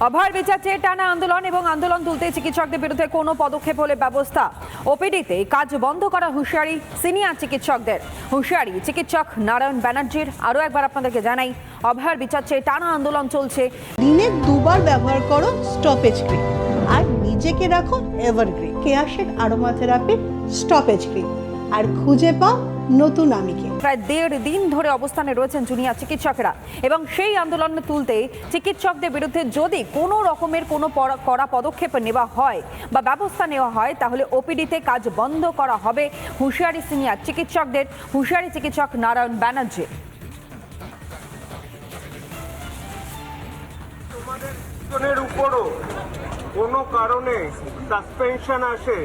অভয়ের বিচার চেয়ে টানা আন্দোলন এবং আন্দোলন তুলতে চিকিৎসকদের বিরুদ্ধে কোনো পদক্ষেপ হলে ব্যবস্থা। ওপিডিতে কাজ বন্ধ করার হুঁশিয়ারি সিনিয়র চিকিৎসকদের। হুঁশিয়ারি চিকিৎসক নারায়ণ ব্যানার্জির। আরও একবার আপনাদেরকে জানাই, অভয়ের বিচার চেয়ে টানা আন্দোলন চলছে। দিনে দুবার ব্যবহার করো স্টপেজ ক্রিম আর নিজেকে রাখো evergreen Keya Seth aromatherapy stoppage cream আর খুঁজে পাও নতুন আমিকে। প্রায় 1.5 দিন ধরে অবস্থানে রয়েছেন জুনিয়র চিকিৎসকরা এবং সেই আন্দোলন তুলতে চিকিৎসকদের বিরুদ্ধে যদি কোনো রকমের কোনো কড়া পদক্ষেপ নেওয়া হয় বা ব্যবস্থা নেওয়া হয় তাহলে ওপিডিতে কাজ বন্ধ করা হবে। হুঁশিয়ারি সিনিয়র চিকিৎসকদের, হুঁশিয়ারি চিকিৎসক নারায়ণ ব্যানার্জি। তোমাদের বেতনের উপরও কোনো কারণে সাসপেনশন আসে,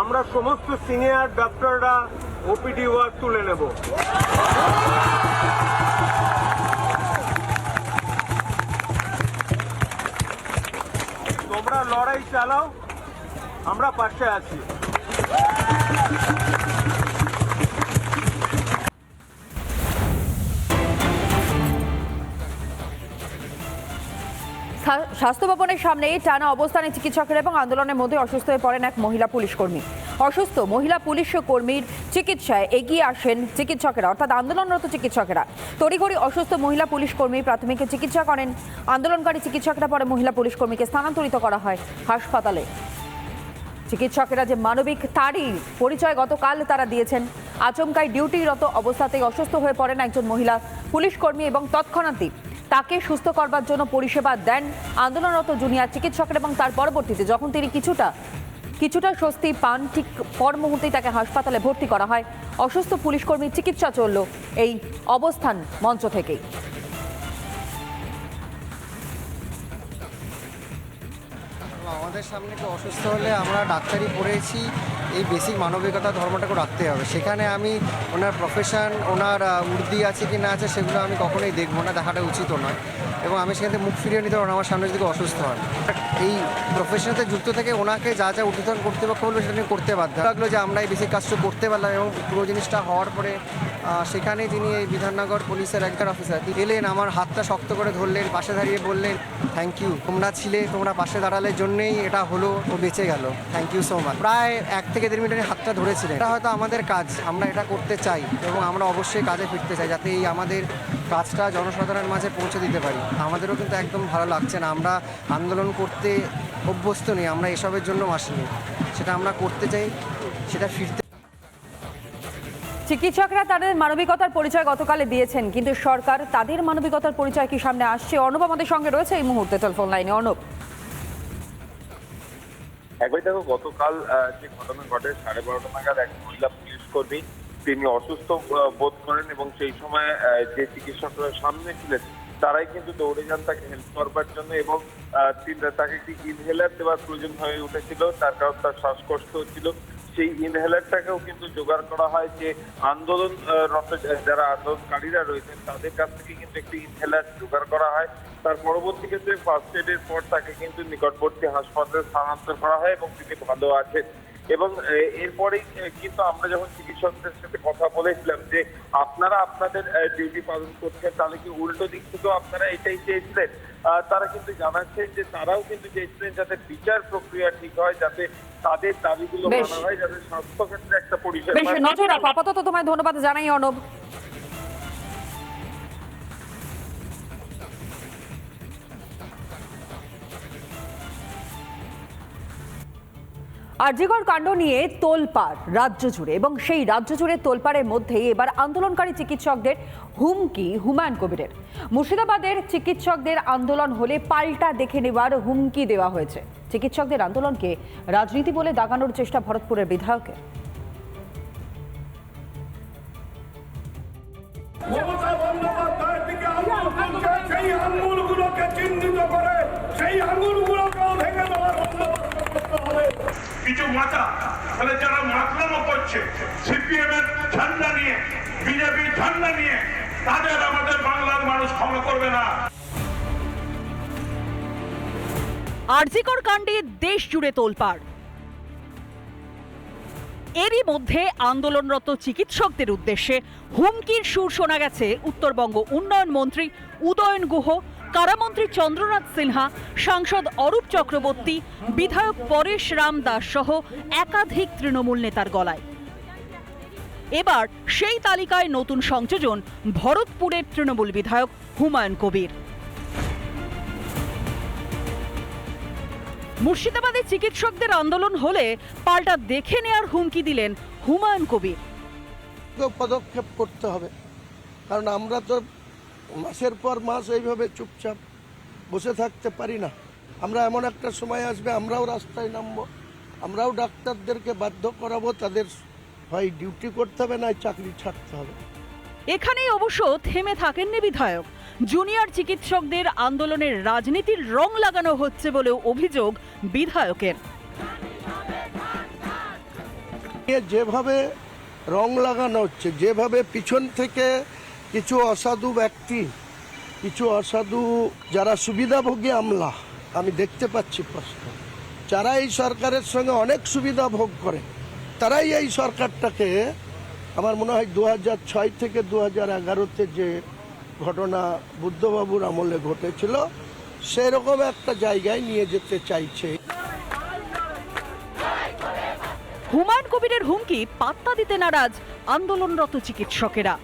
আমরা সমস্ত সিনিয়র ডাক্তাররা ওপিডি ওয়ার্ক তুলে নেব। তোমরা লড়াই চালাও, আমরা পাশে আছি। স্বাস্থ্য ভবনের সামনে টানা অবস্থানে চিকিৎসকেরা এবং আন্দোলনের মধ্যে অসুস্থ হয়ে পড়েন এক মহিলা পুলিশ কর্মী। অসুস্থ মহিলা পুলিশ কর্মীর চিকিৎসায় এগিয়ে আসেন চিকিৎসকেরা, অর্থাৎ আন্দোলনরত চিকিৎসকেরা। তড়িঘড়ি অসুস্থ মহিলা পুলিশ কর্মী প্রাথমিক চিকিৎসা করেন আন্দোলনকারী চিকিৎসকরা। পরে মহিলা পুলিশ কর্মীকে স্থানান্তরিত করা হয় হাসপাতালে। চিকিৎসকেরা যে মানবিক তারই পরিচয় গতকাল তারা দিয়েছেন। আচমকাই ডিউটিরত অবস্থাতেই অসুস্থ হয়ে পড়েন একজন মহিলা পুলিশ কর্মী এবং তৎক্ষণাৎই তাকে সুস্থ করবার জন্য পরিষেবা দেন আন্দোলনরত জুনিয়র চিকিৎসকরা এবং তার পরবর্তীতে যখন তিনি কিছুটা স্বস্তি পান, ঠিক পর মুহূর্তেই তাকে হাসপাতালে ভর্তি করা হয়। অসুস্থ পুলিশ কর্মীর চিকিৎসা চলল এই অবস্থান মঞ্চ থেকেই। আমাদের সামনে কেউ অসুস্থ হলে আমরা ডাক্তারি পড়েছি, এই বেসিক মানবিকতা ধর্মটাকে রাখতে হবে। সেখানে আমি ওনার প্রফেশন, ওনার উর্দি আছে কি না আছে সেগুলো আমি কখনোই দেখবো না, দেখাটা উচিতও নয়। এবং আমি সেখান থেকে মুখ ফিরিয়ে নিতে পারবো আমার সামনে যদি অসুস্থ হন। এই প্রফেশনেতে যুক্ত থেকে ওনাকে যা যা ঊর্ধ্বতন কর্তৃপক্ষ বলবে সেটা করতে বাধ্য লাগলো যে আমরা এই বেসিক কাজটা করতে পারলাম। এবং পুরো জিনিসটা হওয়ার পরে সেখানে যিনি এই বিধাননগর পুলিশের একজন অফিসার এলেন, আমার হাতটা শক্ত করে ধরলেন, পাশে দাঁড়িয়ে বললেন থ্যাংক ইউ, তোমরা ছিলে, তোমরা পাশে দাঁড়ালে জন্যই এটা হলো, ও বেঁচে গেল, থ্যাংক ইউ সো মাচ। প্রায় 1 থেকে 1.5 মিনিটের হাতটা ধরেছিলেন। এটা হয়তো আমাদের কাজ, আমরা এটা করতে চাই এবং আমরা অবশ্যই কাজে ফিরতে চাই যাতে এই আমাদের কাজটা জনসাধারণের মাঝে পৌঁছে দিতে পারি। আমাদেরও কিন্তু একদম ভালো লাগছে না, আমরা আন্দোলন করতে অভ্যস্ত নেই, আমরা এসবের জন্য আসিনি, সেটা আমরা করতে চাই, সেটা ফিরতে। চিকিৎসকরা তাদের মানবিকতার পরিচয় গতকালে দিয়েছেন, কিন্তু সরকার তাদের মানবিকতার পরিচয় কি সামনে আসছে? অর্ণব আমাদের সঙ্গে রয়েছে এই মুহূর্তে টেলিফোন লাইনে। অর্ণব, একবার দেখো, গতকাল যে ঘটনা ঘটে 12:30 নাগাদ এক মহিলা পুলিশ কর্মী তিনি অসুস্থ বোধ করেন এবং সেই সময় যে চিকিৎসকরা সামনে ছিলেন তারাই কিন্তু দৌড়ে যান তাকে হেল্প করবার জন্য এবং তাকে একটি ইনহেলার দেওয়ার প্রয়োজন হয়ে উঠেছিল, তার কারণ তার শ্বাসকষ্ট হচ্ছিল। সেই ইনহেলারটাকেও কিন্তু জোগাড় করা হয় যে আন্দোলনরত যারা আন্দোলনকারীরা রয়েছেন তাদের কাছ থেকে কিন্তু একটি ইনহেলার জোগাড় করা হয়। তার পরবর্তী ক্ষেত্রে ফার্স্ট এডের পর তাকে কিন্তু নিকটবর্তী হাসপাতালে স্থানান্তর করা হয় এবং তিনি ভালো আছেন। এবং এরপরেই কিন্তু আমরা যখন চিকিৎসকদের সাথে কথা বলেছিলাম যে আপনারা আপনাদের ডিউটি পালন করছেন, তাহলে কি উল্টো দিক থেকেও আপনারা এটাই চেয়েছিলেন, তারা কিন্তু জানাচ্ছেন যে তারাও কিন্তু চেয়েছিলেন যাতে বিচার প্রক্রিয়া ঠিক হয়, যাতে তাদের দাবিগুলো মানা হয়, যাতে স্বাস্থ্য ক্ষেত্রে একটা পরিষেবা। নজর রাখো। আপাতত তোমায় ধন্যবাদ জানাই অর্ণব। আরজিকর কাণ্ড নিয়ে তোলপাড় রাজ্য জুড়ে এবং সেই রাজ্য জুড়ে তোলপাড়ের মধ্যেই এবার আন্দোলনকারী চিকিৎসকদের হুমকি হুমায়ুন কবিরের। মুর্শিদাবাদের চিকিৎসকদের আন্দোলন হলে পাল্টা দেখে নেওয়ার হুমকি দেওয়া হয়েছে। চিকিৎসকদের আন্দোলনকে রাজনীতি বলে দাগানোর চেষ্টা ভরতপুরের বিধায়কের। কিছু মাথা তাহলে যারা মাতলামো করছে সিপিএম এর ঝান্ডা নিয়ে, বিজেপির ঝান্ডা নিয়ে, তাদের আমাদের বাংলার মানুষ ক্ষমা করবে না। আরজিকর কাণ্ডে দেশ জুড়ে তোলপাড়। এরই মধ্যে আন্দোলনরত চিকিৎসকদের উদ্দেশ্যে হুমকির সুর শোনা গেছে উত্তরবঙ্গ উন্নয়ন মন্ত্রী উদয়ন গুহ কারামন্ত্রী চন্দ্রনাথ সিনহা, সাংসদ অরূপ চক্রবর্তী, বিধায়ক পরেশ রাম দাস সহ একাধিক তৃণমূল নেতার গলায়। এবার সেই তালিকায় নতুন সংযোজন ভরতপুরের তৃণমূল বিধায়ক হুমায়ুন কবির। মুর্শিদাবাদে চিকিৎসকদের আন্দোলন হলে পাল্টা দেখে নেয়ার হুমকি দিলেন হুমায়ুন কবির। পদক্ষেপ করতে হবে, কারণ আমরা তো মাসের পর মাস এইভাবে চুপচাপ বসে থাকতে পারি না। আমরা এমন একটা সময় আসবে আমরাও রাস্তায় নামবো, আমরাও ডাক্তারদেরকে বাধ্য করাবো, তাদের হয় ডিউটি করতে হবে না চাকরি ছাড়তে হবে। এখানেই অবশ্য থেমে থাকেননি বিধায়ক। জুনিয়র চিকিৎসকদের আন্দোলনের রাজনীতির রং লাগানো হচ্ছে বলেও অভিযোগ বিধায়কের। যেভাবে রং লাগানো হচ্ছে, যেভাবে পিছন থেকে কিছু অসাধু ব্যক্তি, কিছু অসাধু যারা সুবিধাভোগী আমলা আমি দেখতে পাচ্ছি স্পষ্ট, যারা এই সরকারের সঙ্গে অনেক সুবিধা ভোগ করে, তারাই এই সরকারটাকে আমার মনে হয় 2006 থেকে 2011-তে যে ঘটনা বুদ্ধবাবুর আমলে ঘটেছিল সেরকম একটা জায়গায় নিয়ে যেতে চাইছে। হুমায়ুন কবিরের হুমকি পাত্তা দিতে নারাজ আন্দোলনরত চিকিৎসকেরা।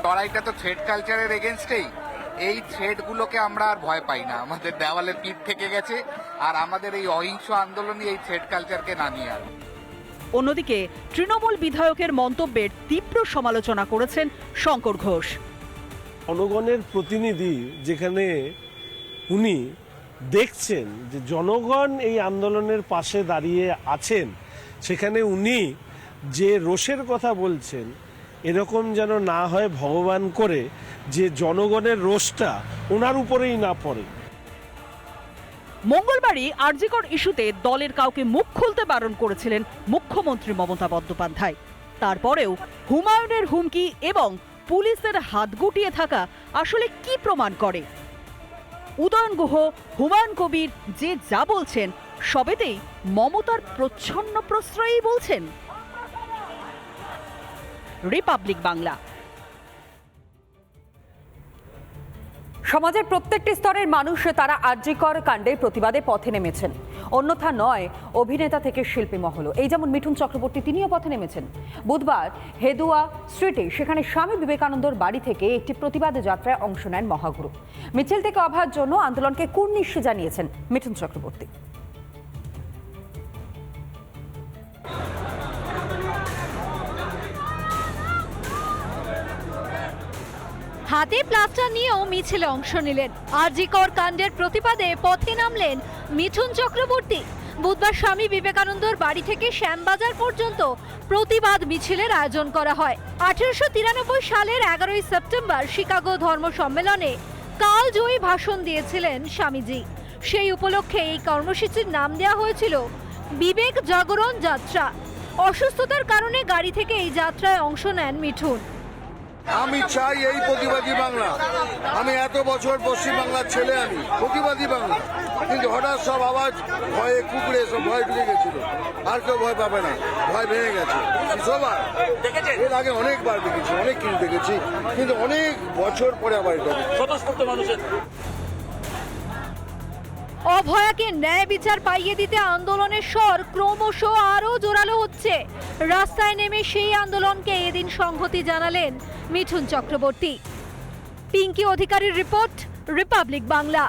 লড়াইটা তো থ্রেড কালচারের এগেনস্টেই। এই থ্রেডগুলোকে আমরা আর ভয় পাই না, আমাদের দেওয়ালে পিঠ থেকে গেছে, আর আমাদের এই অহিংস আন্দোলনই এই থ্রেড কালচারকে নামিয়ে আনে। অন্যদিকে তৃণমূল বিধায়কের মন্তব্যের তীব্র সমালোচনা করেছেন শঙ্কর ঘোষ। জনগণের প্রতিনিধি যেখানে উনি দেখছেন যে জনগণ এই আন্দোলনের পাশে দাঁড়িয়ে আছেন, সেখানে উনি যে রোষের কথা বলছেন এরকম যেন না হয় ভগবান করে যে জনগণের রোষটা ওনার উপরেই না পড়ে। মঙ্গলবারই আরজিকর ইস্যুতে দলের কাউকে মুখ খুলতে বারণ করেছিলেন মুখ্যমন্ত্রী মমতা বন্দ্যোপাধ্যায়। তারপরেও হুমায়ুনের হুমকি এবং পুলিশের হাত গুটিয়ে থাকা আসলে কি প্রমাণ করে? উদয়ন গুহ, হুমায়ুন কবির যে যা বলছেন সবেতেই মমতার প্রচ্ছন্ন প্রশ্রয়ই বলছেন। রিপাবলিক বাংলা। সমাজের প্রত্যেকটি স্তরের মানুষ তারা আরজিকর কাণ্ডের প্রতিবাদে পথে নেমেছেন। অন্যথা নয় অভিনেতা থেকে শিল্পী মহলও। এই যেমন মিঠুন চক্রবর্তী, তিনিও পথে নেমেছেন। বুধবার হেদুয়া স্ট্রিটে সেখানে স্বামী বিবেকানন্দর বাড়ি থেকে একটি প্রতিবাদ যাত্রায় অংশ নেন মহাগুরু। মিছিল থেকে অভয়ের জন্য আন্দোলনকে কুর্নিশ জানিয়েছেন মিঠুন চক্রবর্তী। হাতে প্লাস্টার নিয়েও মিছিলে অংশ নিলেন। আরজিকর কাণ্ডের প্রতিবাদে পথে নামলেন মিঠুন চক্রবর্তী। বুধবার স্বামী বিবেকানন্দর বাড়ি থেকে শ্যামবাজার পর্যন্ত প্রতিবাদ মিছিলের আয়োজন করা হয়। 1893 সালের 11 সেপ্টেম্বর শিকাগো ধর্ম সম্মেলনে কালজয়ী ভাষণ দিয়েছিলেন স্বামীজি। সেই উপলক্ষে এই কর্মসূচির নাম দেওয়া হয়েছিল বিবেক জাগরণ যাত্রা। অসুস্থতার কারণে গাড়ি থেকে এই যাত্রায় অংশ নেন মিঠুন। আমি চাই এই প্রতিবাদী বাংলা। আমি এত বছর পশ্চিমবাংলার ছেলে, আমি প্রতিবাদী বাংলা, কিন্তু হঠাৎ সব আওয়াজ ভয়ে কুকুরে সব ভয় ঢুকে গেছিল। আর কেউ ভয় পাবে না, ভয় ভেঙে গেছে। সবার এর আগে অনেকবার দেখেছি, অনেক কিছু দেখেছি, কিন্তু অনেক বছর পরে আবার এটা মানুষের। অভয়াকে ন্যায় বিচার পাইয়ে দিতে আন্দোলনের স্বর ক্রমশ আরও জোরালো হচ্ছে। রাস্তায় নেমে সেই আন্দোলনকে এদিন সংহতি জানালেন মিঠুন চক্রবর্তী। পিঙ্কি অধিকারীর রিপোর্ট, রিপাবলিক বাংলা।